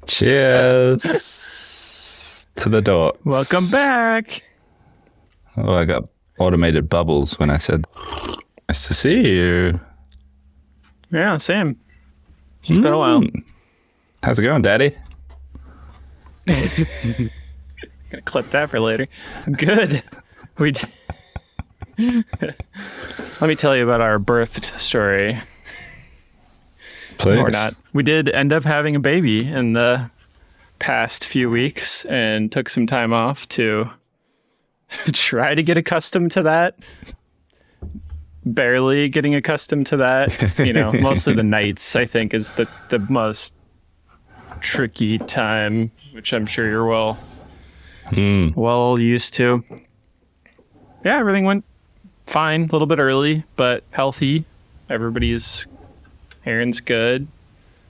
Cheers to the dogs. Welcome back. Oh, I got automated bubbles when I said, nice to see you. Yeah, same. It's been a while. How's it going, Daddy? Gonna clip that for later. Good. Let me tell you about our birth story. Please. Or not. We did end up having a baby in the past few weeks and took some time off to try to get accustomed to that. Barely getting accustomed to that. You know, mostly the nights, I think, is the most tricky time, which I'm sure you're well used to. Yeah, everything went fine, a little bit early, but healthy. Aaron's good.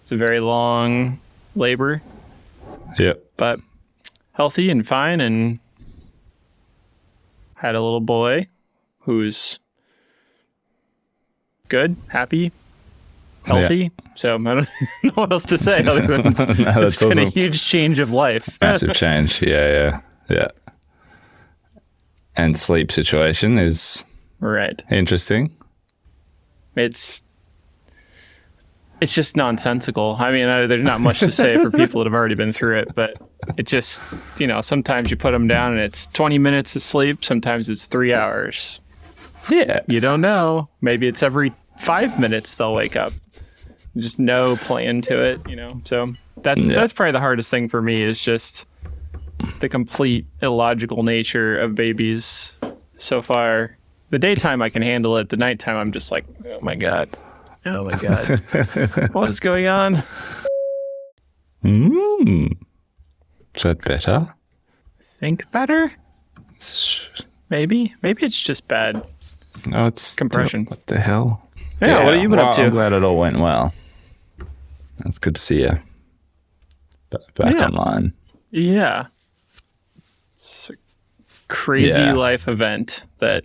It's a very long labor. Yep. But healthy and fine, and had a little boy who's good, happy, healthy. Yeah. So I don't know what else to say other than it's been a huge change of life. Massive change. Yeah. And sleep situation is right. Interesting. It's just nonsensical. I mean, there's not much to say for people that have already been through it, but it just, sometimes you put them down and it's 20 minutes of sleep. Sometimes it's 3 hours. Yeah. You don't know. Maybe it's every 5 minutes they'll wake up. Just no plan to it, So that's probably the hardest thing for me is just the complete illogical nature of babies so far. The daytime I can handle it. The nighttime I'm just like, oh my God. What is going on? Is that better? Think better? Maybe it's just bad. No, it's compression. What the hell? Yeah, what have you been up to? I'm glad it all went well. That's good to see you back online. Yeah. It's a crazy life event that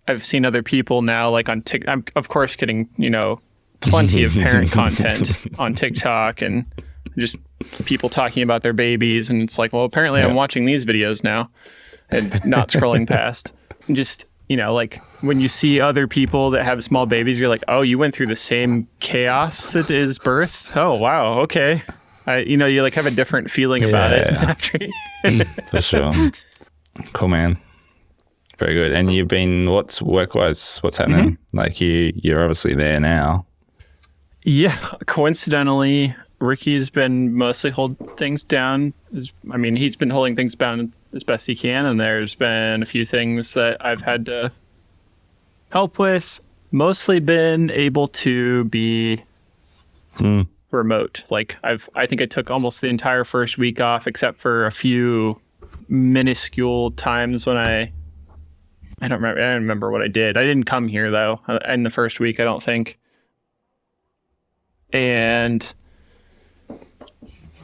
I've seen other people now, like on TikTok. I'm, of course, getting, plenty of parent content on TikTok and just people talking about their babies. And it's like, well, apparently I'm watching these videos now and not scrolling past. And just, like when you see other people that have small babies, you're like, oh, you went through the same chaos that is birth. Oh, wow. Okay. You like have a different feeling about it. After for sure. Cool, man. Very good. And you've been, what's happening? Like you're obviously there now. Yeah. Coincidentally, Ricky's been mostly holding things down. He's been holding things down as best he can. And there's been a few things that I've had to help with. Mostly been able to be remote. Like I think I took almost the entire first week off, except for a few minuscule times when I don't remember what I did. I didn't come here though in the first week, I don't think. And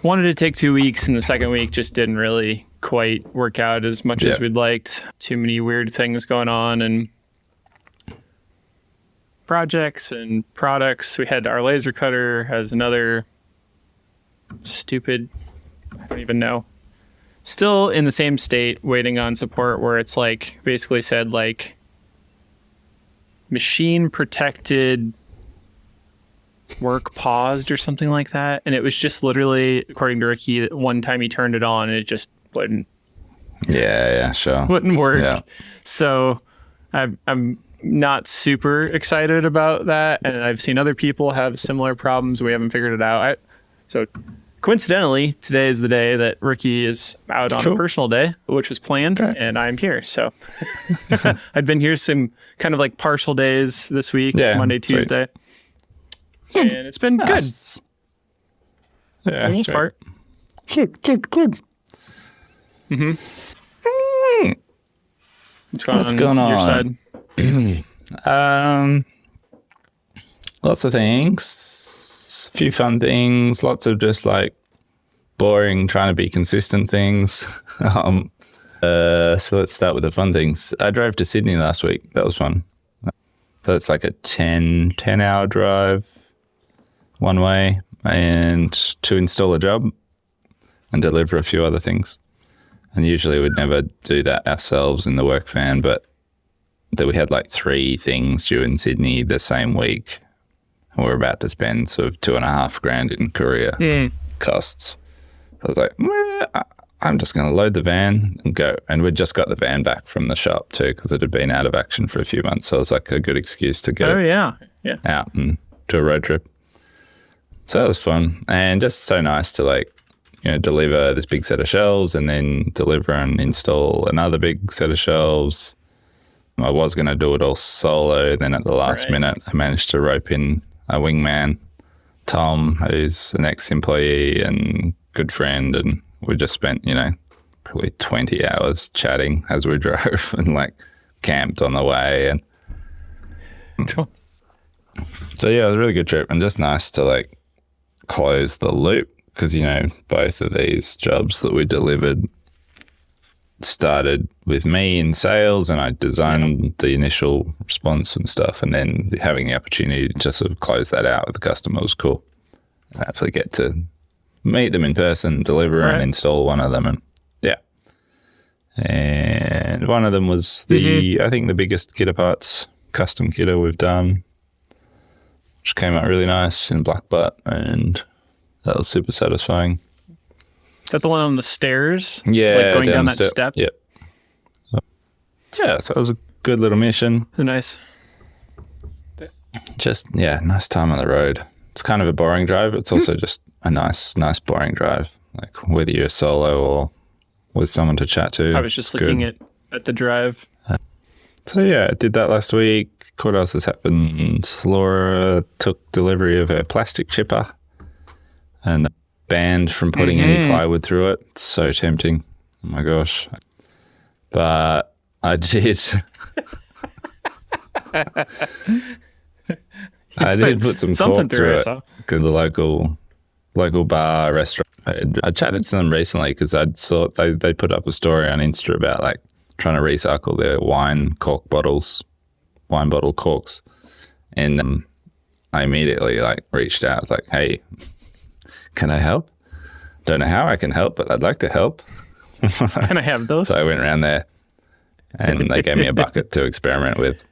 wanted to take 2 weeks, and the second week just didn't really quite work out as much as we'd liked. Too many weird things going on and projects and products. We had our laser cutter has another stupid, I don't even know. Still in the same state, waiting on support, where it's like basically said like machine protected work paused or something like that. And it was just literally, according to Ricky, one time he turned it on and it just wouldn't. Yeah, sure. Wouldn't work. Yeah. So I'm not super excited about that. And I've seen other people have similar problems. We haven't figured it out. So coincidentally, today is the day that Ricky is out on a personal day, which was planned, and I'm here. So I've been here some kind of like partial days this week, Monday, Tuesday. And it's been good. Yeah, for the most part. Good. Mm-hmm. What's going on your side? Lots of things, a few fun things, lots of just like boring, trying to be consistent things. So let's start with the fun things. I drove to Sydney last week. That was fun. So it's like a 10-hour drive one way and to install a job and deliver a few other things. And usually we'd never do that ourselves in the work van, but that we had like 3 things due in Sydney the same week. And we're about to spend sort of $2,500 in courier costs. I was like, I'm just going to load the van and go. And we'd just got the van back from the shop too, because it had been out of action for a few months. So it was like a good excuse to get out and do a road trip. So that was fun and just so nice to like, deliver this big set of shelves and then deliver and install another big set of shelves. I was going to do it all solo. Then at the last minute, I managed to rope in a wingman, Tom, who's an ex-employee and good friend. And we just spent, probably 20 hours chatting as we drove and like camped on the way. And so, yeah, it was a really good trip and just nice to like close the loop because, both of these jobs that we delivered started with me in sales and I designed the initial response and stuff, and then having the opportunity to just sort of close that out with the customer was cool. I actually get to meet them in person, deliver and install one of them, and and one of them was I think the biggest Kidder Parts custom Kidder we've done, which came out really nice in black butt, and that was super satisfying. Is that the one on the stairs? Yeah, like going down that step. Yep. Yeah, so it was a good little mission. It was nice. Just nice time on the road. It's kind of a boring drive. It's also just a nice boring drive. Like whether you're solo or with someone to chat to. I was just looking at the drive. So yeah, I did that last week. What else has happened? Laura took delivery of her plastic chipper and banned from putting any plywood through it. It's so tempting. Oh my gosh. But I did. I did put some cork through it because the local bar restaurant. I chatted to them recently because I saw they put up a story on Insta about like trying to recycle their wine bottle corks, and I immediately like reached out. I was like, "Hey, can I help? Don't know how I can help, but I'd like to help. Can I have those?" So I went around there, and they gave me a bucket to experiment with.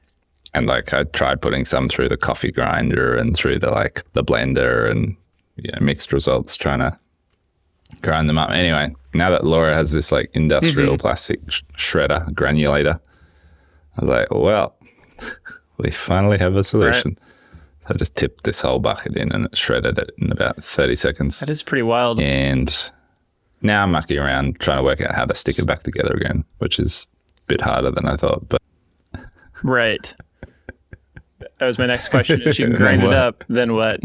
And like I tried putting some through the coffee grinder and through the blender and mixed results, trying to grind them up. Anyway, now that Laura has this like industrial plastic shredder granulator, I was like, well, we finally have a solution. Right. So I just tipped this whole bucket in and it shredded it in about 30 seconds. That is pretty wild. And now I'm mucking around trying to work out how to stick it back together again, which is a bit harder than I thought. But right. That was my next question. If you can grind it up, then what?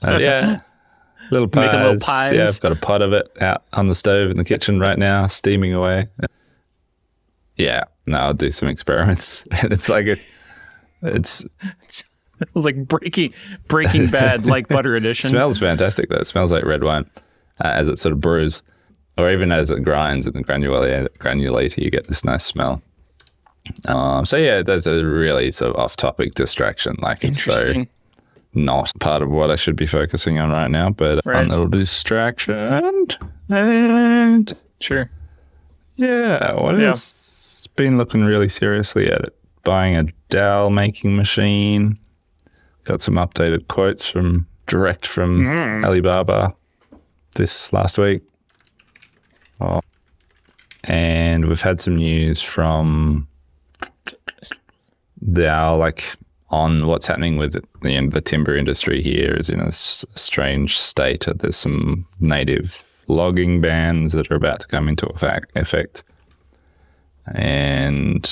Little pies. Yeah, I've got a pot of it out on the stove in the kitchen right now, steaming away. Yeah, no, I'll do some experiments. And it's like it's like Breaking Bad, like butter edition. It smells fantastic though. It smells like red wine as it sort of brews, or even as it grinds in the granulator, you get this nice smell. So yeah, that's a really sort of off-topic distraction. Like it's so not part of what I should be focusing on right now, but a fun little distraction. And sure. Yeah, what else? Been looking really seriously at it. Buying a dowel making machine. Got some updated quotes direct from Alibaba this last week. And we've had some news from on what's happening with the timber industry here is in a strange state. There's some native logging bans that are about to come into effect. And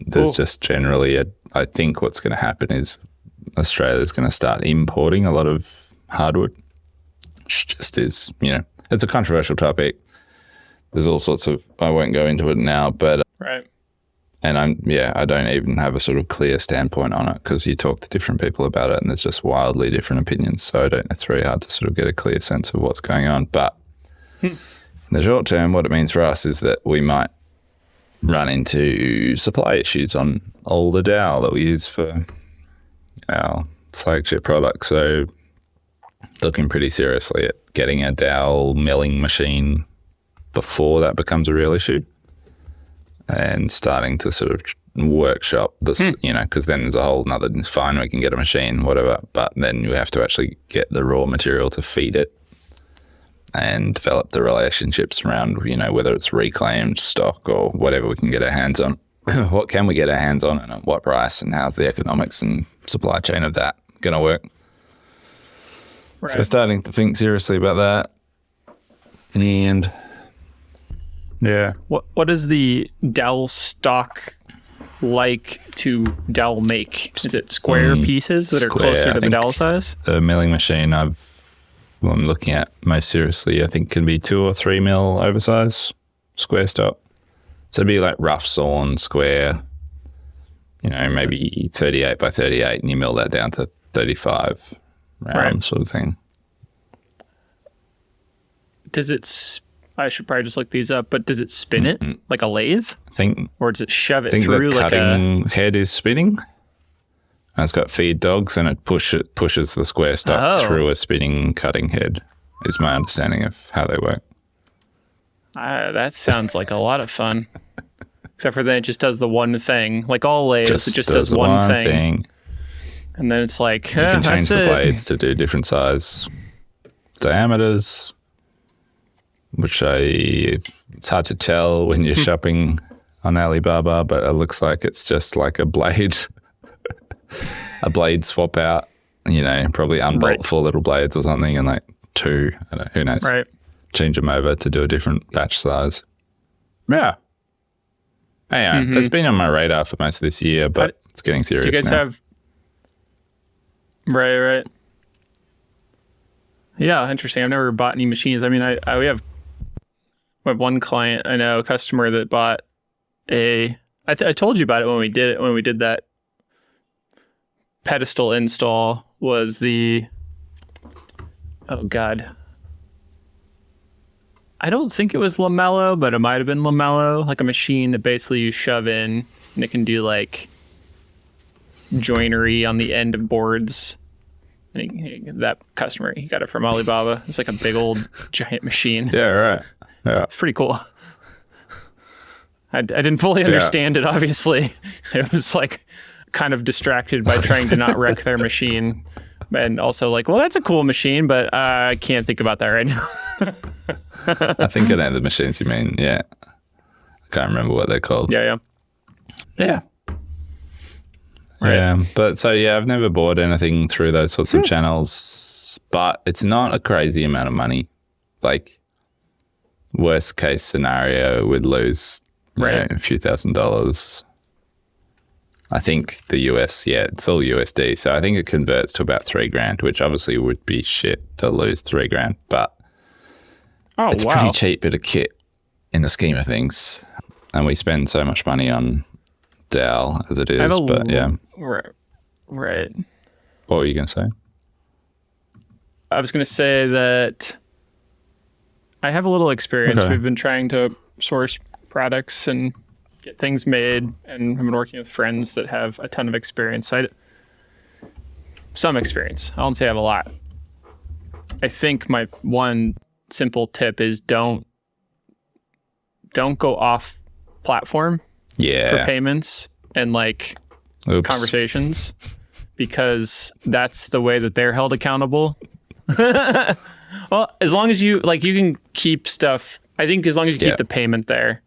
there's just generally I think what's going to happen is Australia's going to start importing a lot of hardwood, which just is, it's a controversial topic. There's all sorts of, I won't go into it now, but right. And I don't even have a sort of clear standpoint on it because you talk to different people about it and there's just wildly different opinions. So it's very hard to sort of get a clear sense of what's going on. But in the short term, what it means for us is that we might run into supply issues on older dowel that we use for our flagship product. So looking pretty seriously at getting a dowel milling machine before that becomes a real issue, and starting to sort of workshop this, because then there's a whole nother, it's fine, we can get a machine, whatever, but then you have to actually get the raw material to feed it and develop the relationships around, whether it's reclaimed stock or whatever we can get our hands on. What can we get our hands on and at what price, and how's the economics and supply chain of that going to work? Right. So starting to think seriously about that. And yeah. What is the dowel stock like to dowel make? Is it square pieces that are closer to the dowel size? The milling machine I'm looking at most seriously, I think, can be 2 or 3 mil oversize square stock. So it'd be like rough sawn square, maybe 38 by 38, and you mill that down to 35 round sort of thing. Does it? I should probably just look these up, but does it spin it like a lathe? I think. Or does it shove it through the like cutting head is spinning. And it's got feed dogs, and it pushes the square stock through a spinning cutting head, is my understanding of how they work. That sounds like a lot of fun. Except for then it just does the one thing. Like all lathes, it just does one thing. And then it's like, you can change the blades to do different size diameters, which it's hard to tell when you're shopping on Alibaba, but it looks like it's just like a blade swap out, probably unbolt 4 little blades or something, and like 2, I don't know, who knows, change them over to do a different batch size. Yeah. Anyway, it's been on my radar for most of this year, but it's getting serious now. Do you guys have... Right. Yeah, interesting. I've never bought any machines. I mean, we have one client, I know, a customer that bought I told you about it when we did that pedestal install, was the... Oh, God. I don't think it was Lamello, but it might have been Lamello, like a machine that basically you shove in and it can do like joinery on the end of boards. And that customer, he got it from Alibaba. It's like a big old giant machine. Yeah, right. Yeah. It's pretty cool. I didn't fully understand it, obviously. It was like kind of distracted by trying to not wreck their machine. And also like, well, that's a cool machine, but I can't think about that right now. I think I know the machines you mean. Yeah. I can't remember what they're called. Yeah. Right. Yeah. But so, I've never bought anything through those sorts of channels, but it's not a crazy amount of money. Like, worst case scenario, we'd lose a few $1,000s. I think the US, it's all USD. So I think it converts to about $3,000, which obviously would be shit to lose $3,000, but it's pretty cheap at a kit in the scheme of things. And we spend so much money on dowel as it is, but yeah. Right. What were you going to say? I was going to say that I have a little experience. Okay. We've been trying to source products and get things made, and I've been working with friends that have a ton of experience. Some experience. I won't say I have a lot. I think my one simple tip is don't go off platform for payments and like conversations, because that's the way that they're held accountable. Well, as long as you can keep stuff, I think as long as you keep the payment there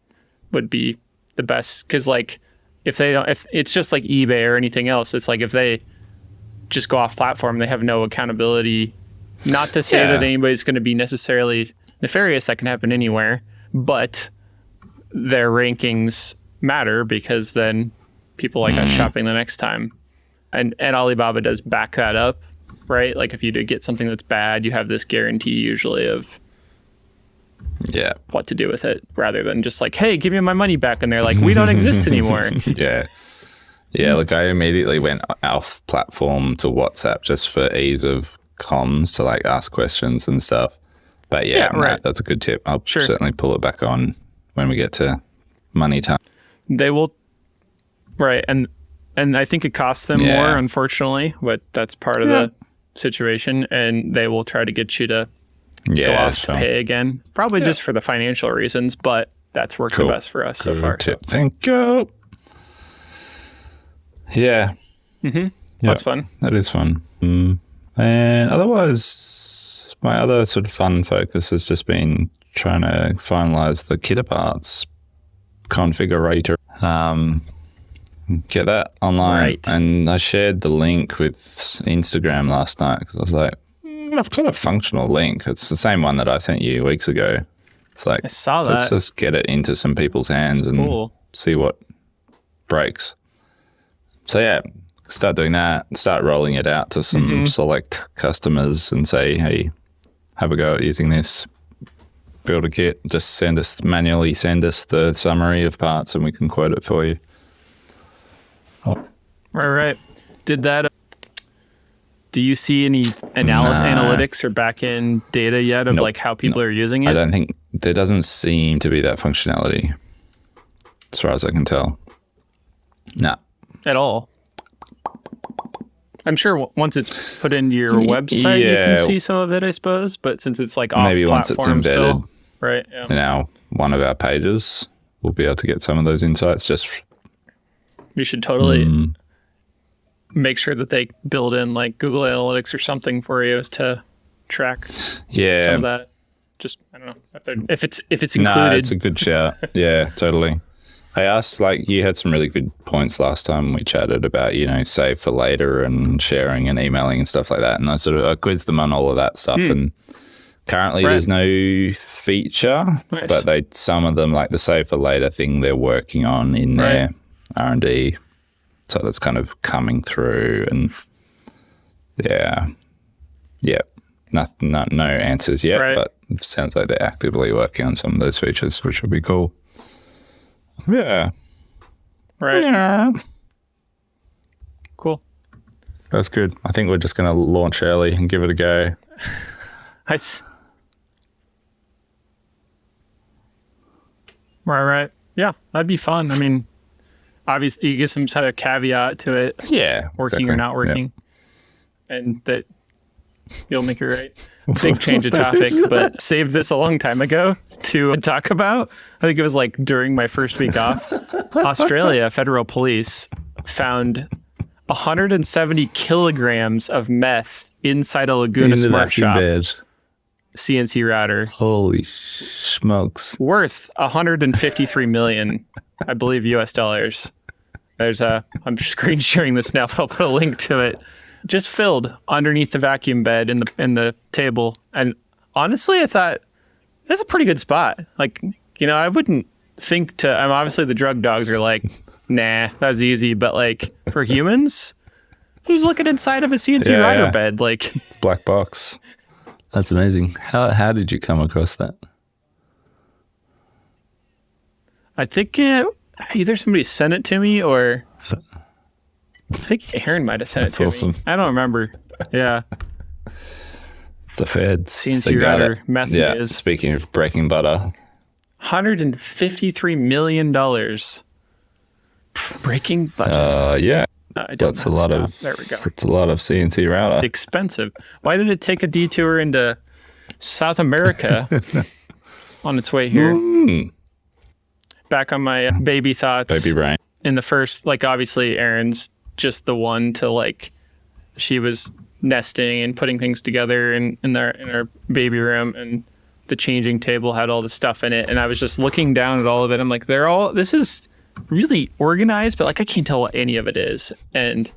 would be the best. Because like if it's just like eBay or anything else, it's like if they just go off platform, they have no accountability. Not to say that anybody's going to be necessarily nefarious, that can happen anywhere, but their rankings matter, because then people like us shopping the next time. And Alibaba does back that up, right? Like if you did get something that's bad, you have this guarantee usually of what to do with it, rather than just like, hey, give me my money back. And they're like, we don't exist anymore. Look, I immediately went off platform to WhatsApp just for ease of comms to like ask questions and stuff. But that's a good tip. I'll certainly pull it back on when we get to money time. They will. Right. And And I think it costs them more, unfortunately, but that's part of the situation. And they will try to get you to go off to pay again, probably just for the financial reasons, but that's worked the best for us so far. Tip. Thank you. Yeah. That's fun. That is fun. And otherwise, my other sort of fun focus has just been trying to finalize the Kitaparts configurator. Get that online. Right. And I shared the link with Instagram last night because I was like, I've got a functional link. It's the same one that I sent you weeks ago. It's like, I saw that. let's just get it into some people's hands and see what breaks. So yeah, start doing that, start rolling it out to some select customers and say, hey, have a go at using this. Build a kit, just manually send us the summary of parts and we can quote it for you. Right. Did that, do you see any analytics or back-end data yet of like how people are using it? I don't think, there doesn't seem to be that functionality as far as I can tell. No. At all. I'm sure once it's put into your website, you can see some of it, I suppose. But since it's like off maybe platform once it's embedded, still, right? Yeah. In one of our pages, we'll be able to get some of those insights. You should totally make sure that they build in like Google Analytics or something for you to track some of that. Just I don't know if it's included. No, it's a good shout. Yeah, totally. I asked, like, you had some really good points last time we chatted about, save for later and sharing and emailing and stuff like that. And I quizzed them on all of that stuff. And currently there's no feature, but some of them, like the save for later thing, they're working on in their R&D. So that's kind of coming through. And no answers yet, but it sounds like they're actively working on some of those features, which will be cool. Yeah. Right. Yeah. Cool. That's good. I think we're just going to launch early and give it a go. Nice. Right. Yeah, that'd be fun. I mean, obviously, you give some sort of caveat to it. Yeah. Working or not working. Yeah. And that you'll make it right. Big change of topic, but saved this a long time ago to talk about. I think it was like during my first week off. Australia Federal Police found 170 kilograms of meth inside a Laguna Smart Shop CNC router. Holy smokes. Worth 153 million, I believe, US dollars. I'm screen sharing this now, but I'll put a link to it. Just filled underneath the vacuum bed in the table. And honestly, I thought that's a pretty good spot. Like, I wouldn't think obviously the drug dogs are like, nah, that was easy. But like for humans, who's looking inside of a CNC router bed? Like black box. That's amazing. How did you come across that? I think either somebody sent it to me or I think Aaron might have sent it to me. I don't remember. Yeah. The feds. CNC router method is. Speaking of breaking butter. $153 million. Breaking butter. Yeah. That's a lot of. There we go. It's a lot of CNC router. Expensive. Why did it take a detour into South America on its way here? Back on my baby thoughts. Baby brain. In the first, like obviously Aaron's just the one to like, she was nesting and putting things together in our baby room, and the changing table had all the stuff in it. And I was just looking down at all of it. I'm like, this is really organized, but like, I can't tell what any of it is. And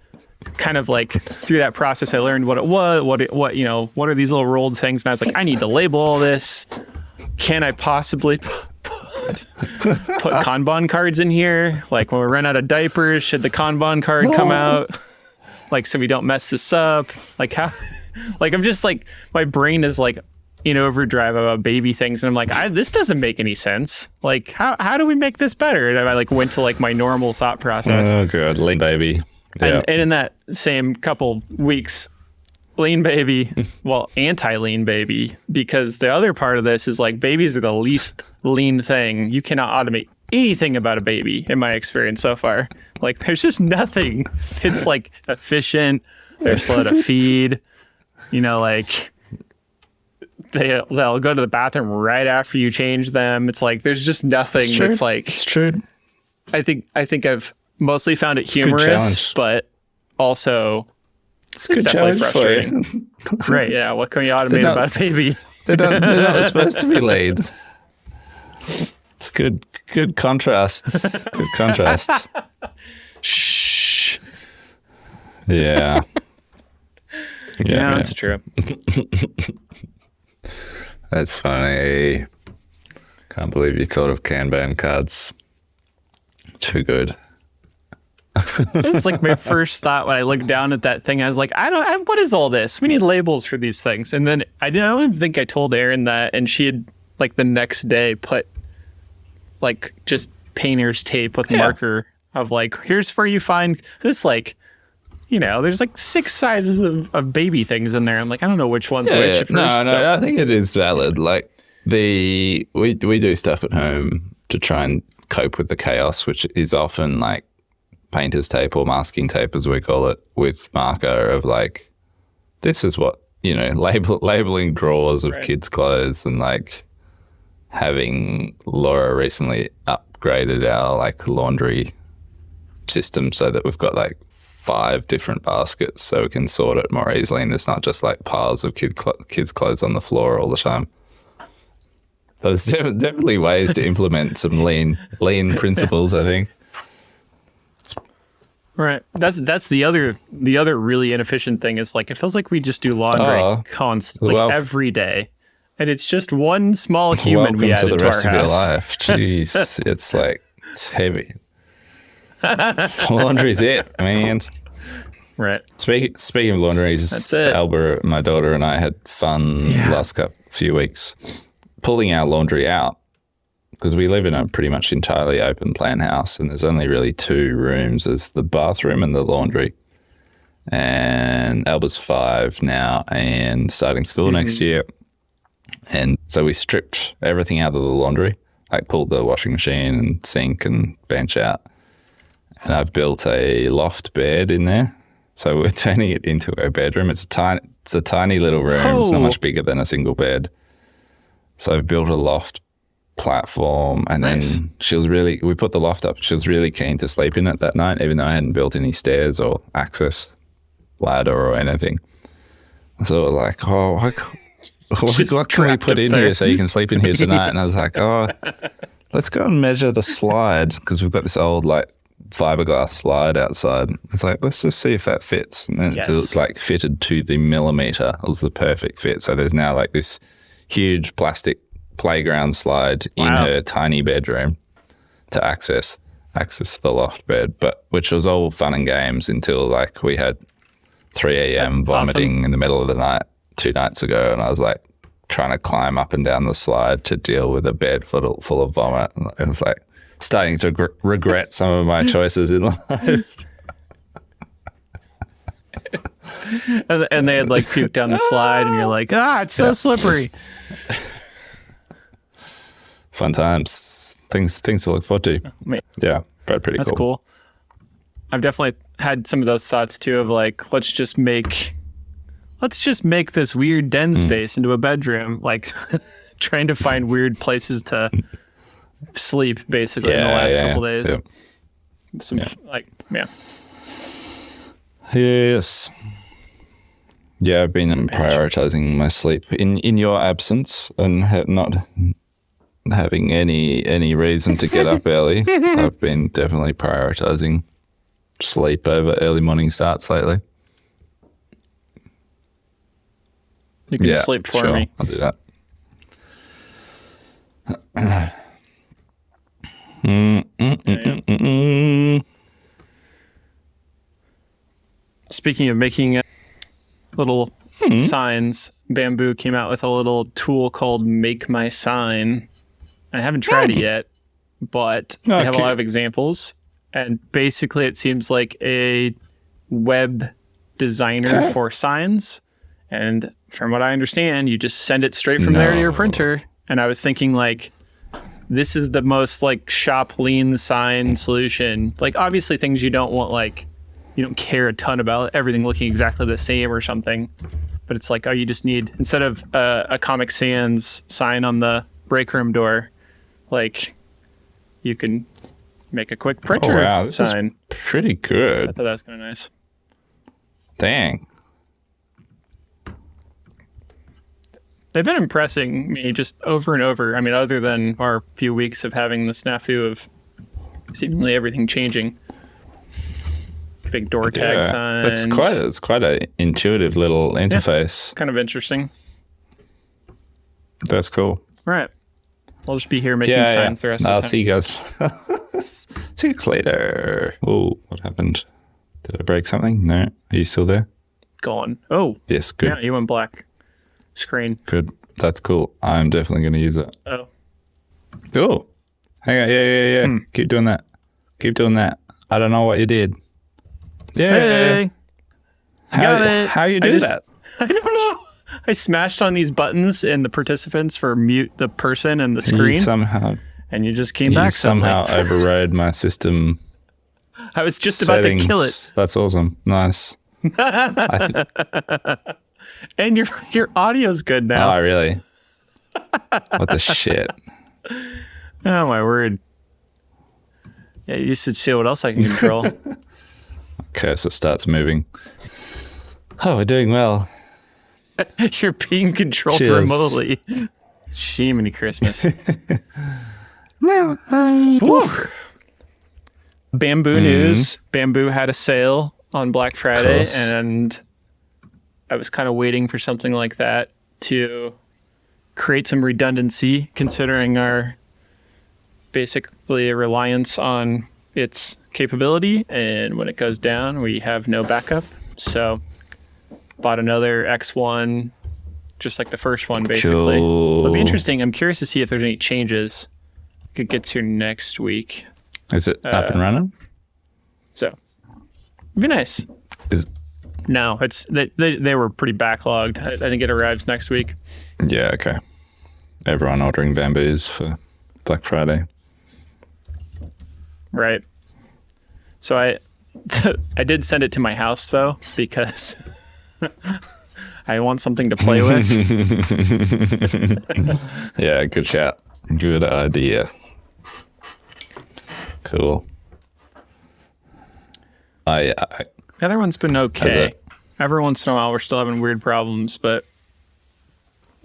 kind of like through that process, I learned what it was, what are these little rolled things? And I was like, I need to label all this. Can I possibly put Kanban cards in here? Like when we run out of diapers, should the Kanban card come out? Like, so we don't mess this up. Like how, like, I'm just like, my brain is like in overdrive about baby things. And I'm like, this doesn't make any sense. Like, how do we make this better? And I like went to like my normal thought process. Oh, good. Lean baby. Yeah. And in that same couple weeks, lean baby, well, anti-lean baby, because the other part of this is like babies are the least lean thing. You cannot automate anything about a baby in my experience so far. Like, there's just nothing. It's like efficient. They're slow to feed. You know, like they'll go to the bathroom right after you change them. It's like there's just nothing that's like. It's true. I think I've mostly found it humorous, but also it's a good challenge for you. Right? Yeah. What can we automate about a baby? They're not supposed to be laid. It's good contrast. Good contrast. Shh. Yeah. Yeah, that's true. That's funny. Can't believe you thought of Kanban cards. Too good. It's like my first thought when I looked down at that thing. I was like, what is all this? We need labels for these things. And then I don't even think I told Erin that, and she had like the next day put like just painter's tape with marker of like, here's where you find this, like, you know, there's like 6 sizes of baby things in there. I'm like, I don't know which one's which. At first, no, I think it is valid. Like we do stuff at home to try and cope with the chaos, which is often like painter's tape or masking tape, as we call it, with marker of like, this is what, you know, labeling drawers of kids' clothes, and like having Laura recently upgraded our like laundry system so that we've got like 5 different baskets so we can sort it more easily, and it's not just like piles of kids' clothes on the floor all the time. So there's definitely ways to implement some lean principles, I think. Right. That's the other really inefficient thing is like, it feels like we just do laundry constantly, every day. And it's just one small human we added to the rest of your life. Jeez, it's like, it's heavy. Laundry's it, man. Right. Speaking of laundries, Alba, my daughter, and I had fun last few weeks pulling our laundry out, because we live in a pretty much entirely open plan house, and there's only really 2 rooms. There's the bathroom and the laundry. And Alba's 5 now and starting school next year. And so we stripped everything out of the laundry, like pulled the washing machine and sink and bench out. And I've built a loft bed in there. So we're turning it into a bedroom. It's a tiny little room. Oh. It's not much bigger than a single bed. So I've built a loft platform, and then we put the loft up. She was really keen to sleep in it that night, even though I hadn't built any stairs or access ladder or anything. So we're like, what can we put in here so you can sleep in here tonight? And I was like, let's go and measure the slide, because we've got this old like fiberglass slide outside. It's like, let's just see if that fits. And then it's like fitted to the millimeter. It was the perfect fit. So there's now like this huge plastic playground slide in her tiny bedroom to access the loft bed, but which was all fun and games until like we had 3 a.m. vomiting in the middle of the night 2 nights ago, and I was like trying to climb up and down the slide to deal with a bed full of vomit. And it was like starting to regret some of my choices in life. And they had like puked down the slide, and you're like, it's so slippery. Fun times, things to look forward to. Yeah, but pretty cool. That's cool. I've definitely had some of those thoughts too of like, let's just make this weird den space into a bedroom, like trying to find weird places to sleep basically in the last couple days. Yes. Yeah, I've been prioritizing my sleep in your absence, and not having any reason to get up early. I've been definitely prioritizing sleep over early morning starts lately. You can sleep for me. I'll do that. Speaking of making little signs, Bamboo came out with a little tool called Make My Sign. I haven't tried it yet, but they have a lot of examples. And basically it seems like a web designer for signs. And from what I understand, you just send it straight from there to your printer. And I was thinking like, this is the most like shop lean sign solution. Like obviously things you don't want, like you don't care a ton about everything looking exactly the same or something. But it's like, oh, you just need, instead of a Comic Sans sign on the break room door, like you can make a quick printer this sign. is pretty good. I thought that was kind of nice. Dang. They've been impressing me just over and over. I mean, other than our few weeks of having the snafu of seemingly everything changing. Big door tag signs. It's quite a intuitive little interface. Kind of interesting. That's cool. Right. I'll just be here making signs the rest of the time. I'll see you guys. See you guys later. Oh, what happened? Did I break something? No. Are you still there? Gone. Oh. Yes, good. Yeah, you went black. Screen. Good. That's cool. I'm definitely going to use it. Oh. Oh. Hang on. Yeah. Keep doing that. Keep doing that. I don't know what you did. Yeah. Hey. How you do that? I don't know. I smashed on these buttons in the participants for mute the person and the screen. And you just came back somehow overrode my system. I was just about to kill it. That's awesome. Nice. And your audio's good now. Oh, really? What the shit? Oh, my word. Yeah, you should see what else I can control. Cursor starts moving. Oh, we're doing well. You're being controlled remotely. Shemini Christmas. Bamboo news. Bamboo had a sale on Black Friday, and I was kind of waiting for something like that to create some redundancy, considering our basically a reliance on its capability. And when it goes down, we have no backup. So bought another X1, just like the first one, basically. Cool. It'll be interesting. I'm curious to see if there's any changes. It gets here next week. Is it up and running? So it'd be nice. No, it's they were pretty backlogged. I think it arrives next week. Yeah, okay. Everyone ordering bamboos for Black Friday. Right. So I did send it to my house though, because I want something to play with. Yeah, good shout. Good idea. Cool. The other one's been okay. Every once in a while, we're still having weird problems, but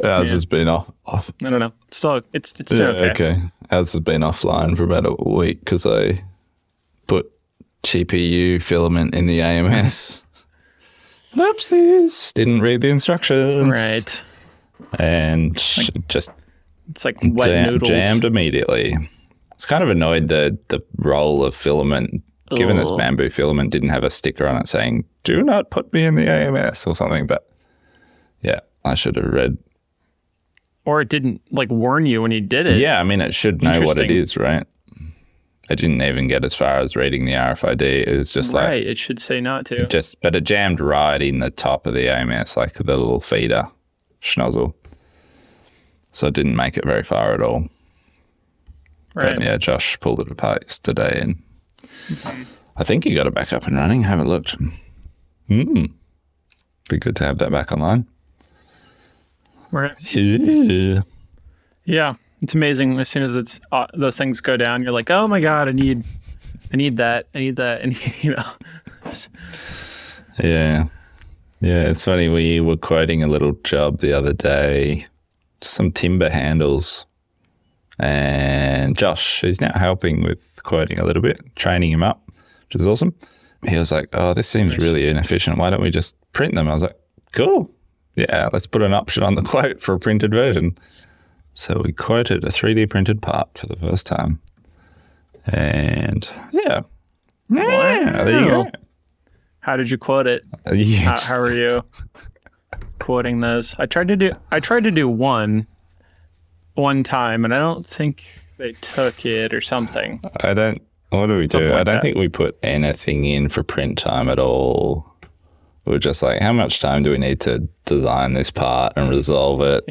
ours has been off. I don't know. It's still okay. Ours has been offline for about a week because I put GPU filament in the AMS. Oopsies. Didn't read the instructions. Right. And it's like wet noodles. Jammed immediately. It's kind of annoyed the roll of filament, given that bamboo filament didn't have a sticker on it saying, "Do not put me in the AMS" or something. But yeah, I should have read. Or it didn't like warn you when you did it. Yeah, I mean, it should know what it is, right? I didn't even get as far as reading the RFID. It was just like... Right, it should say not to. But it jammed right in the top of the AMS, like the little feeder schnozzle. So it didn't make it very far at all. Right. But yeah, Josh pulled it apart yesterday and I think he got it back up and running. I haven't looked. Be good to have that back online. Right. Yeah. Yeah. It's amazing. As soon as it's those things go down, you're like, oh my God, I need that. And you know. Yeah. Yeah. It's funny. We were quoting a little job the other day, some timber handles, and Josh, who's now helping with quoting a little bit, training him up, which is awesome. He was like, oh, this seems really inefficient. Why don't we just print them? I was like, cool. Yeah, let's put an option on the quote for a printed version. So we quoted a 3D printed part for the first time. And yeah. Wow. There you go. How did you quote it? How are you quoting those? I tried to do one time, and I don't think they took it or something. What do we do? Like I don't think we put anything in for print time at all. We were just like, how much time do we need to design this part and resolve it?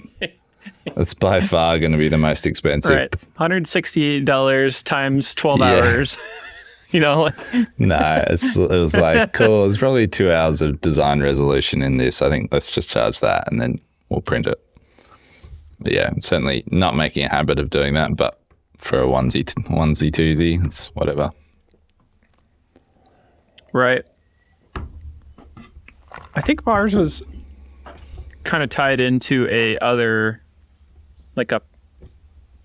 It's by far going to be the most expensive. Right. $168 times 12 Yeah. hours. You know, No, it was like, cool, there's probably 2 hours of design resolution in this. I think let's just charge that and then we'll print it. But yeah, certainly not making a habit of doing that, but for a onesie, twosie, it's whatever. right. I think ours was kind of tied into like a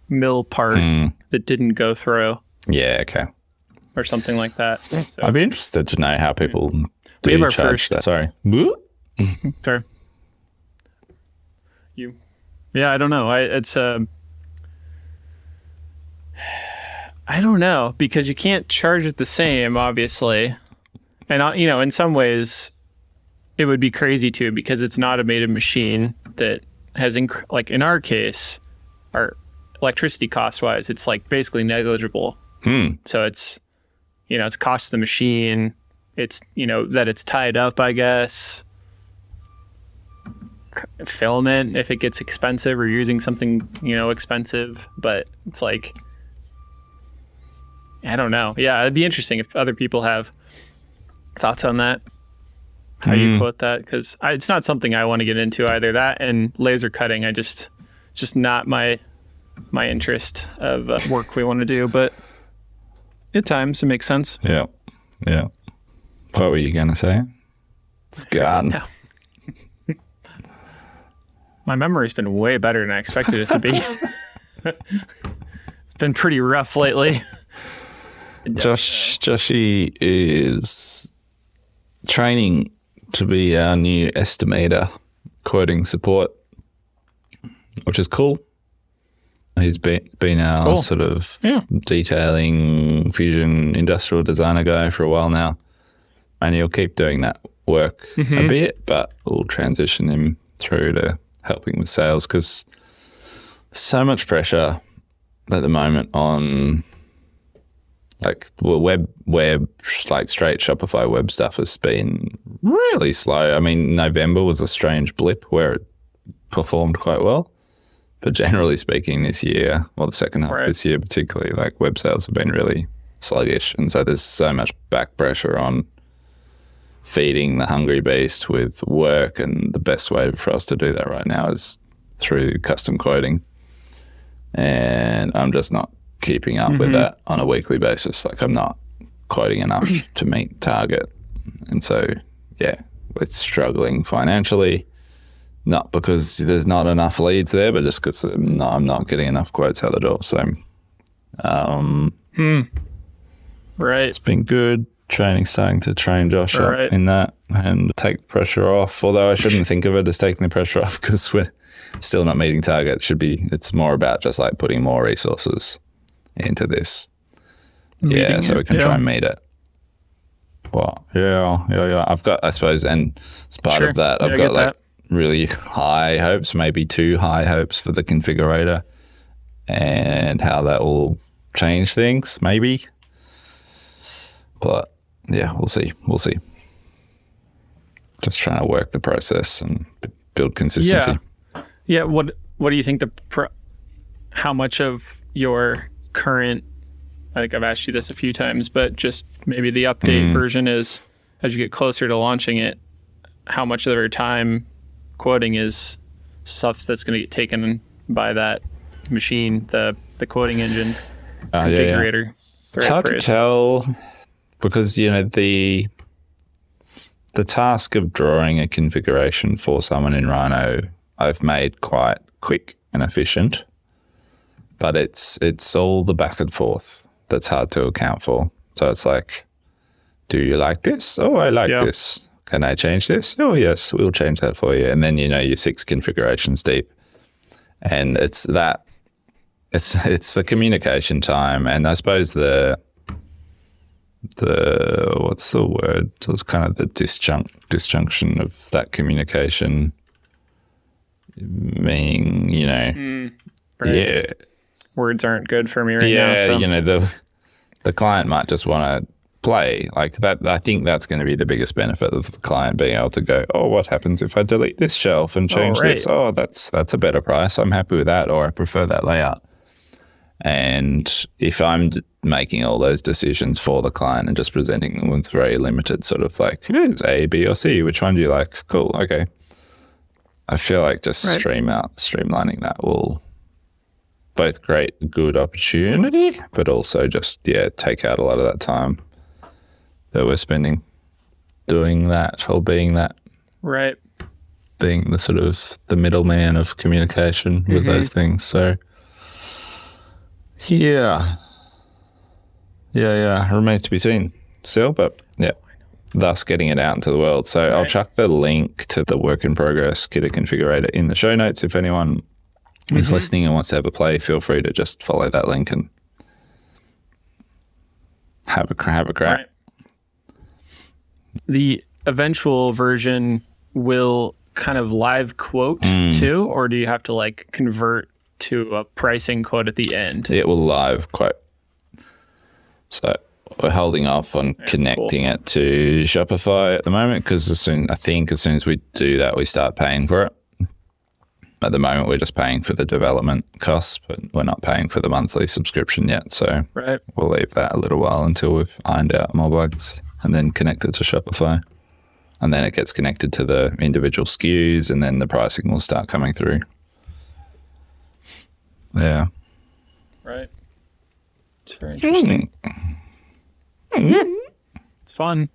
mill part that didn't go through Yeah, okay. or something like that. So, I'd be interested to know how people We do have our charge first- that. Sorry. sure. Yeah, I don't know. I don't know, because you can't charge it the same, obviously. And, in some ways, it would be crazy too, because it's an automated machine that has, like in our case, our electricity cost-wise, it's like basically negligible. So it's, it's cost of the machine. It's, that it's tied up, I guess. Filament, if it gets expensive or using something, expensive. But it's like, I don't know. Yeah, it'd be interesting if other people have thoughts on that. How you quote that? Because it's not something I want to get into either. That and laser cutting, just not my interest of work we want to do. But at times it makes sense. Yeah. Yeah. What were you going to say? It's gone. Yeah. My memory's been way better than I expected it to be. It's been pretty rough lately. Joshy is training to be our new estimator, quoting support, which is cool. He's been our Cool. sort of Yeah. detailing fusion industrial designer guy for a while now. And he'll keep doing that work a bit, but we'll transition him through to helping with sales, because there's so much pressure at the moment on web, like straight Shopify web stuff has been really slow. I mean, November was a strange blip where it performed quite well. But generally speaking, this year, the second half of this year particularly, like web sales have been really sluggish. And so there's so much back pressure on feeding the hungry beast with work. And the best way for us to do that right now is through custom quoting. And I'm just not keeping up with that on a weekly basis. Like, I'm not quoting enough to meet target. And so, yeah, it's struggling financially. Not because there's not enough leads there, but just because I'm not getting enough quotes out the door. So, Right. it's been good. Starting to train Josh up Right. in that and take the pressure off. Although I shouldn't think of it as taking the pressure off, because we're still not meeting target. It's more about just like putting more resources into this. Meeting So it, we can try and meet it. Well, yeah. I've got, I suppose, and as part Sure. of that, Yeah, I've I got get like that. really high hopes, maybe too high hopes for the configurator and how that will change things, maybe. But yeah, we'll see. Just trying to work the process and build consistency. Yeah. What do you think how much of your current, I think I've asked you this a few times, but just maybe the update version is, as you get closer to launching it, how much of your time quoting is stuff that's going to get taken by that machine, the quoting engine configurator? Is the It's right hard to phrase. tell, because the task of drawing a configuration for someone in Rhino I've made quite quick and efficient, but it's all the back and forth that's hard to account for. So it's like, do you like this? Oh, I like this. Can I change this? Oh, yes, we'll change that for you. And then, you're 6 configurations deep. And it's the communication time. And I suppose the what's the word? So it's kind of the disjunction of that communication, meaning, Right. yeah, Words aren't good for me right now. So. the client might just want to play like that. I think that's going to be the biggest benefit of the client being able to go, oh, what happens if I delete this shelf and change this? Oh, that's a better price. I'm happy with that, or I prefer that layout. And if I'm making all those decisions for the client and just presenting them with very limited sort of like, here's A, B, or C, which one do you like? Cool, okay. I feel like just streamlining that will both create a good opportunity, but also just, take out a lot of that time that we're spending doing that or being that. Right. Being the sort of the middleman of communication with those things. So, yeah. Remains to be seen still, but thus getting it out into the world. So I'll chuck the link to the work in progress Kit Configurator in the show notes. If anyone is listening and wants to have a play, feel free to just follow that link and have a crack. Right. The eventual version will kind of live quote too, or do you have to like convert to a pricing quote at the end? It will live quote. So we're holding off on connecting it to Shopify at the moment because as soon as we do that, we start paying for it. At the moment, we're just paying for the development costs, but we're not paying for the monthly subscription yet. So we'll leave that a little while until we've ironed out more bugs and then connect it to Shopify. And then it gets connected to the individual SKUs and then the pricing will start coming through. Yeah. Right. It's very interesting. It's fun.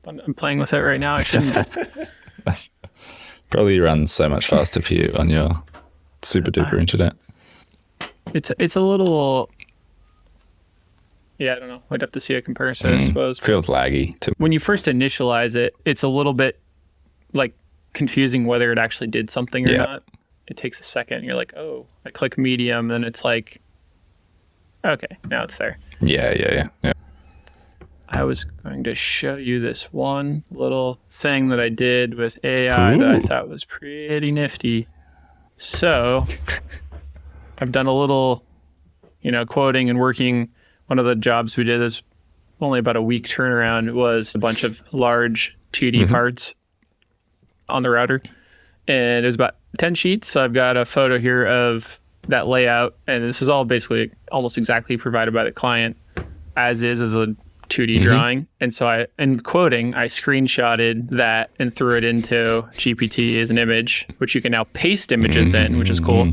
I'm playing with it right now. I shouldn't. Probably runs so much faster for you on your super duper internet. It's a little. Yeah, I don't know. I'd have to see a comparison, I suppose. Feels laggy. When you first initialize it, it's a little bit like confusing whether it actually did something or not. It takes a second. You're like, oh, I click medium, and it's like, okay, now it's there. Yeah. I was going to show you this one little thing that I did with AI that I thought was pretty nifty. So I've done a little, quoting and working. One of the jobs we did is only about a week turnaround was a bunch of large 2D parts on the router. And it was about 10 sheets. So I've got a photo here of that layout. And this is all basically almost exactly provided by the client as a 2D drawing. And so in quoting, I screenshotted that and threw it into GPT as an image, which you can now paste images in, which is cool.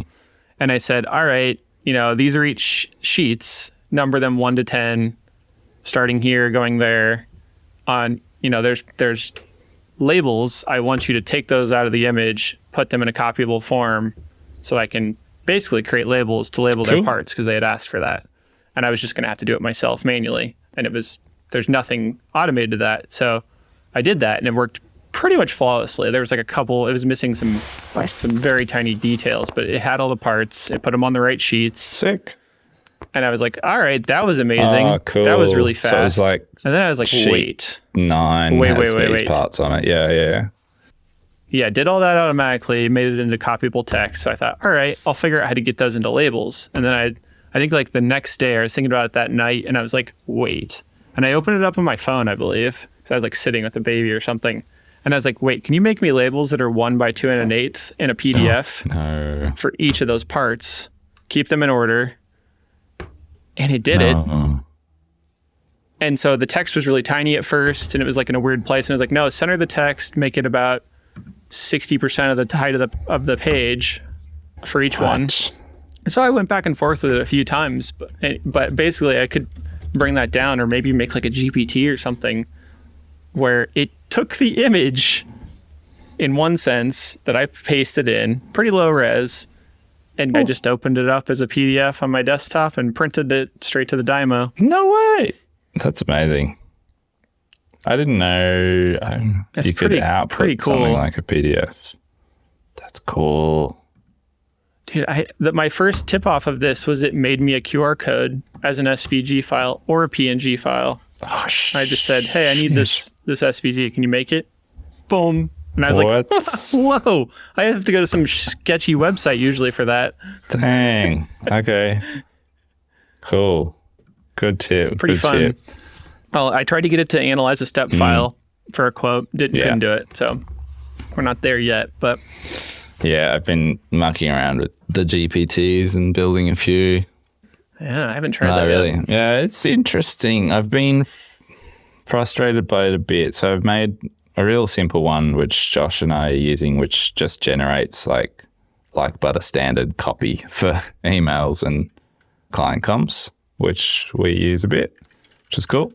And I said, all right, these are each sheets, number them 1 to 10, starting here, going there. On, there's labels. I want you to take those out of the image, put them in a copyable form so I can basically create labels to label their parts because they had asked for that. And I was just going to have to do it myself manually. And there's nothing automated to that. So I did that and it worked pretty much flawlessly. There was like it was missing some very tiny details, but it had all the parts. It put them on the right sheets. Sick. And I was like, all right, that was amazing. Oh, cool. That was really fast. So it was like, and then I was like, wait. 9 has these parts on it. Yeah. Yeah, did all that automatically, made it into copyable text. So I thought, all right, I'll figure out how to get those into labels. And then I think like the next day I was thinking about it that night and I was like, wait. And I opened it up on my phone, I believe, because I was like sitting with a baby or something. And I was like, wait, can you make me labels that are 1 by 2 1/8 in a PDF for each of those parts? Keep them in order. And it did it. And so the text was really tiny at first and it was like in a weird place. And I was like, no, center the text, make it about 60% of the height of the page for each one. So I went back and forth with it a few times, but basically I could bring that down or maybe make like a GPT or something where it took the image in one sense that I pasted in, pretty low res, and I just opened it up as a PDF on my desktop and printed it straight to the Dymo. No way. That's amazing. I didn't know you could output something like a PDF. That's cool. Dude, my first tip off of this was it made me a QR code as an SVG file or a PNG file. Oh, I just said, hey, I need this SVG. Can you make it? Boom. And I was like, whoa, I have to go to some sketchy website usually for that. Dang. Okay. Cool. Good tip. Pretty fun. Tip. Well, I tried to get it to analyze a step file for a quote. Couldn't do it. So we're not there yet. But yeah, I've been mucking around with the GPTs and building a few. Yeah, I haven't tried that really yet. Yeah, it's interesting. I've been frustrated by it a bit. So I've made a real simple one, which Josh and I are using, which just generates like but a standard copy for emails and client comps, which we use a bit, which is cool.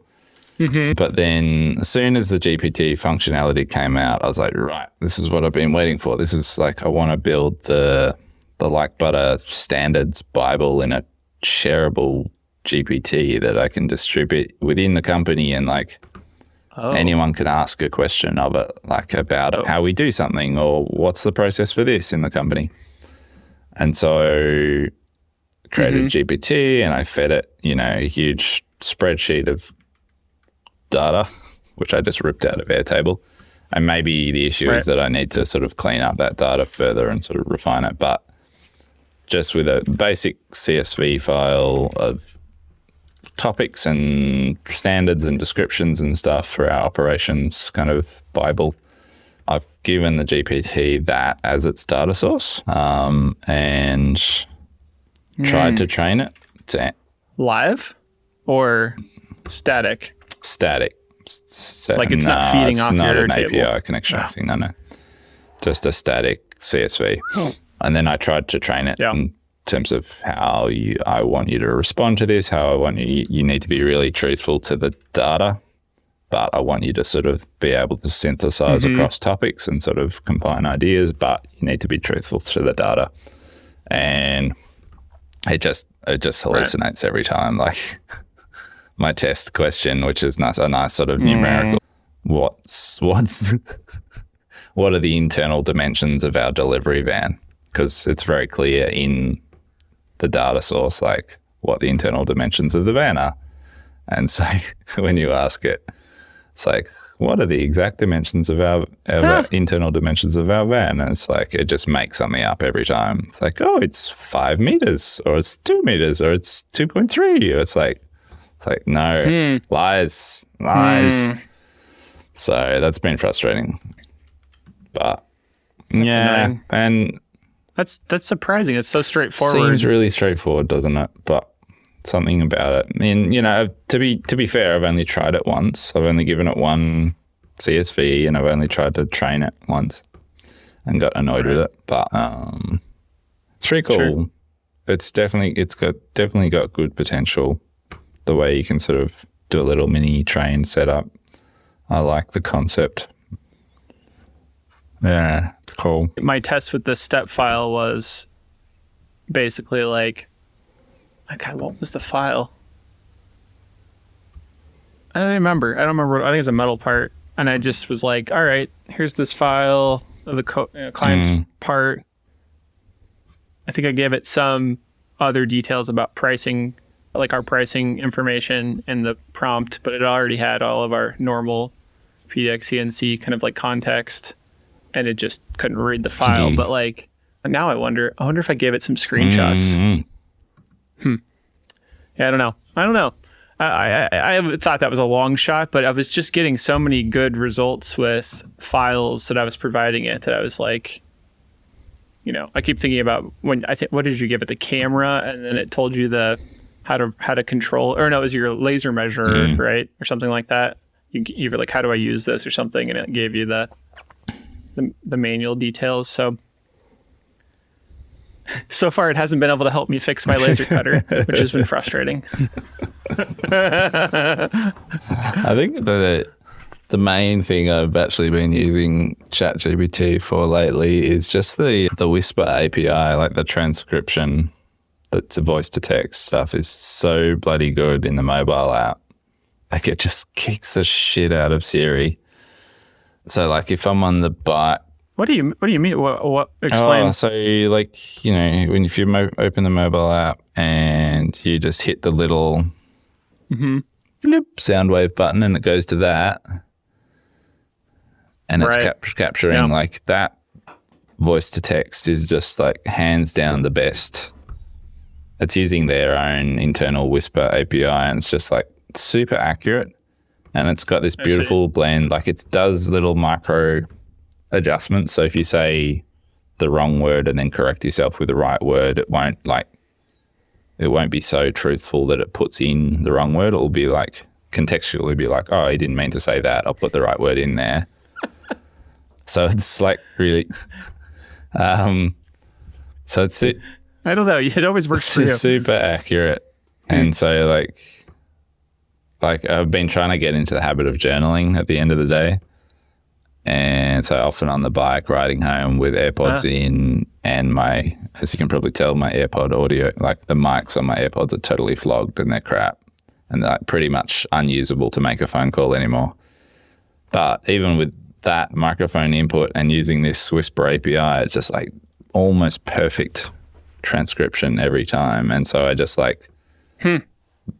But then as soon as the GPT functionality came out, I was like, right, this is what I've been waiting for. This is like, I want to build the like butter standards Bible in a shareable GPT that I can distribute within the company, and like anyone can ask a question of it, like about how we do something or what's the process for this in the company. And so created GPT, and I fed it, a huge spreadsheet of data, which I just ripped out of Airtable. And maybe the issue is that I need to sort of clean up that data further and sort of refine it. But just with a basic CSV file of topics and standards and descriptions and stuff for our operations kind of Bible, I've given the GPT that as its data source, and tried to train it to live or static. Static. Like it's not feeding off your an table. API connection thing. No. Just a static CSV. And then I tried to train it in terms of how I want you to respond to this, how I want you need to be really truthful to the data, but I want you to sort of be able to synthesize across topics and sort of combine ideas, but you need to be truthful to the data. And it just hallucinates every time. Like my test question, which is a nice sort of numerical, what's what are the internal dimensions of our delivery van? Because it's very clear in the data source, like what the internal dimensions of the van are. And so when you ask it, it's like, what are the exact dimensions of our internal dimensions of our van? And it's like, it just makes something up every time. It's like, oh, it's 5 meters, or it's 2 meters, or it's 2.3. It's like, no, lies. So that's been frustrating. But annoying. And that's surprising. It's so straightforward. Seems really straightforward, doesn't it? But something about it. I mean, to be fair, I've only tried it once. I've only given it one CSV, and I've only tried to train it once and got annoyed with it. But it's pretty cool. Sure. It's definitely got good potential. The way you can sort of do a little mini train setup. I like the concept. Yeah, cool. My test with the step file was basically like, God, what was the file? I don't remember. I think it's a metal part. And I just was like, all right, here's this file of the client's part. I think I gave it some other details about pricing, like our pricing information in the prompt, but it already had all of our normal PDX CNC kind of like context, and it just couldn't read the file. But like now I wonder if I gave it some screenshots. Yeah, I don't know. I thought that was a long shot, but I was just getting so many good results with files that I was providing it that I was like, I keep thinking about what did you give it, the camera, and then it told you how to control, or no, it was your laser measurer, right, or something like that. You were like, how do I use this or something, and it gave you the manual details. So far, it hasn't been able to help me fix my laser cutter, which has been frustrating. I think the main thing I've actually been using ChatGPT for lately is just the Whisper API, like the transcription that's a voice to text stuff is so bloody good in the mobile app. Like it just kicks the shit out of Siri. So like if I'm on the bike. What do you mean? What explain? Oh, so like, if you open the mobile app and you just hit the little sound wave button and it goes to that, and it's capturing like that voice to text is just like hands down the best. It's using their own internal Whisper API, and it's just like super accurate. And it's got this beautiful blend. Like it does little micro adjustments. So if you say the wrong word and then correct yourself with the right word, it won't be so truthful that it puts in the wrong word. It'll be like contextually be like, oh, he didn't mean to say that. I'll put the right word in there. So it's like really, so it's I don't know. It always works for you. Super accurate. And so like I've been trying to get into the habit of journaling at the end of the day. And so often on the bike riding home with AirPods in and as you can probably tell, my AirPod audio, like the mics on my AirPods are totally flogged and they're crap and they're like pretty much unusable to make a phone call anymore. But even with that microphone input and using this Whisper API, it's just like almost perfect transcription every time. And so I just like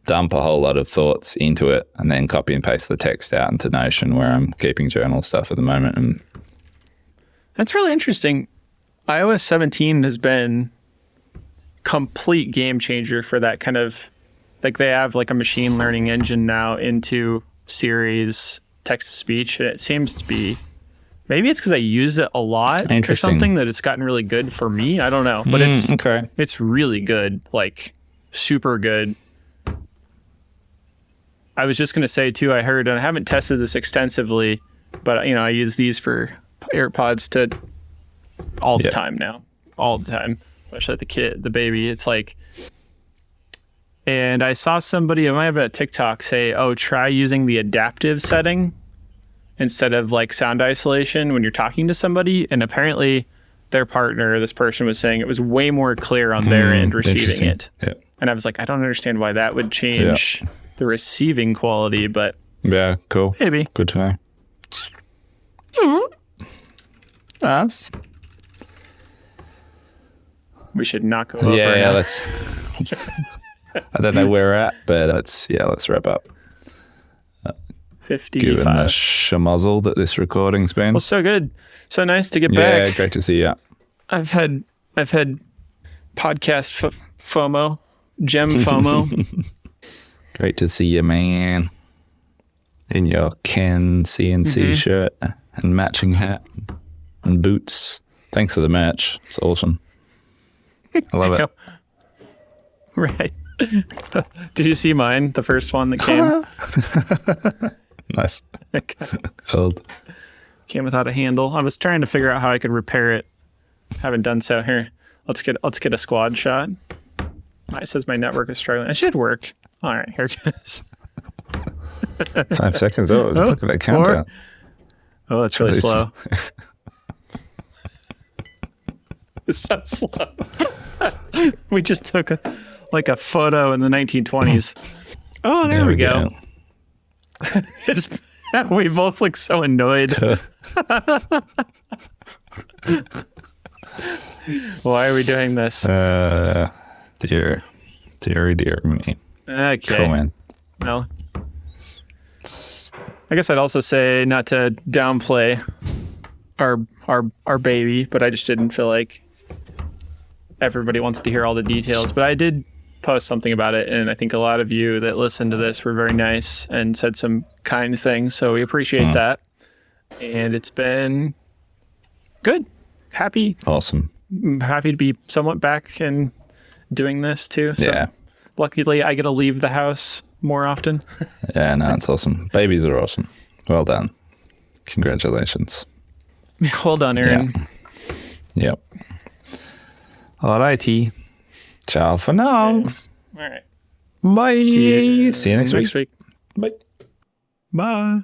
dump a whole lot of thoughts into it and then copy and paste the text out into Notion where I'm keeping journal stuff at the moment. And that's really interesting. iOS 17 has been complete game changer for that kind of, like they have like a machine learning engine now into Siri's text-to-speech. And it seems to be, maybe it's because I use it a lot or something that it's gotten really good for me. I don't know, but it's really good, like super good. I was just going to say too, I heard, and I haven't tested this extensively, but I use these for AirPods all the time now, all the time, especially the baby. It's like, and I saw somebody, I might have a TikTok say, oh, try using the adaptive setting instead of like sound isolation when you're talking to somebody. And apparently their partner, this person was saying it was way more clear on their end receiving it. Yeah. And I was like, I don't understand why that would change the receiving quality, but yeah, cool. Maybe. Good to know. Us. We should not go over. Yeah, let's I don't know where we're at, but let's wrap up. 55. Given the schmozzle that this recording's been. Well, so good. So nice to get back. Yeah, great to see you. I've had podcast FOMO, gem FOMO. Great to see you, man. In your Ken CNC shirt and matching hat and boots. Thanks for the merch. It's awesome. I love it. Right. Did you see mine? The first one that came? Nice. Cold. Came without a handle. I was trying to figure out how I could repair it. Haven't done so. Here, let's get a squad shot. It says my network is struggling. It should work. All right, here it goes. 5 seconds. Oh, look at that countdown. Oh, it's really slow. It's so slow. We just took a photo in the 1920s. Oh, there we go. We both look so annoyed. Why are we doing this? Dear me. Okay. Cool, man. Well, I guess I'd also say not to downplay our baby, but I just didn't feel like everybody wants to hear all the details. But I did post something about it, and I think a lot of you that listened to this were very nice and said some kind things, so we appreciate that. And it's been good. Awesome. Happy to be somewhat back and doing this too. So yeah. Luckily, I get to leave the house more often. Yeah, no, it's awesome. Babies are awesome. Well done. Congratulations. Well done, Aaron. Yeah. Yep. All righty. Ciao for now. All right. Bye. See you next week. Bye. Bye.